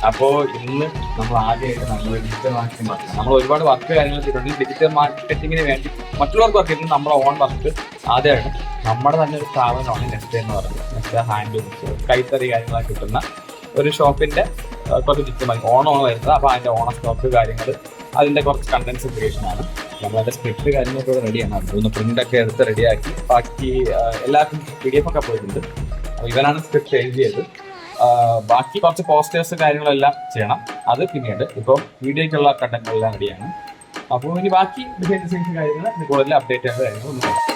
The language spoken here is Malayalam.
അപ്പോൾ ഇന്ന് നമ്മൾ ആദ്യമായിട്ട് നമ്മൾ ഡിജിറ്റൽ മാർക്കറ്റിംഗ് പറഞ്ഞു. നമ്മൾ ഒരുപാട് വർക്ക് കാര്യങ്ങൾ ചെയ്തിട്ടുണ്ട്. ഡിജിറ്റൽ മാർക്കറ്റിങ്ങിന് വേണ്ടി മറ്റുള്ളവർക്ക് വർക്ക് ചെയ്യുന്നത് നമ്മുടെ ഓൺ വർക്ക് ആദ്യമായിട്ട് നമ്മുടെ തന്നെ ഒരു സ്ഥാപനമാണ് നെസ്റ്റ് എന്ന് പറയുന്നത്. നെസ്റ്റ് ഹാൻഡ്ലൂംസ് കൈത്തറി കാര്യങ്ങളൊക്കെ കിട്ടുന്ന ഒരു ഷോപ്പിന്റെ കുറച്ച് ഡിജിറ്റൽ മാർക്കറ്റ് ഓണമാണ് വരുന്നത്. അപ്പോൾ അതിന്റെ ഓണ സ്റ്റോക്ക് കാര്യങ്ങൾ അതിന്റെ കുറച്ച് കണ്ടന്റ്സ് ക്രിയേഷൻ ആണ്. നമ്മളതിന്റെ സ്ക്രിപ്റ്റ് കാര്യങ്ങളൊക്കെ റെഡിയാണ്. അതൊന്ന് പ്രിന്റ് ഒക്കെ എടുത്ത് റെഡിയാക്കി ബാക്കി എല്ലാവർക്കും PDF ഒക്കെ പോയിട്ടുണ്ട്. അപ്പോൾ ഇവനാണ് സ്ക്രിപ്റ്റ് എഴുതിയത്. ബാക്കി കുറച്ച് പോസ്റ്റേഴ്സ് കാര്യങ്ങളെല്ലാം ചെയ്യണം. അത് പിന്നീട് ഇപ്പോൾ വീഡിയോയ്ക്കുള്ള കണ്ടന്റുകളെല്ലാം റെഡിയാണ്. അപ്പോൾ ഇനി ബാക്കി ഡിസൈൻ കാര്യങ്ങൾ കൂടുതൽ അപ്ഡേറ്റ് ചെയ്യേണ്ട കാര്യങ്ങളൊന്നും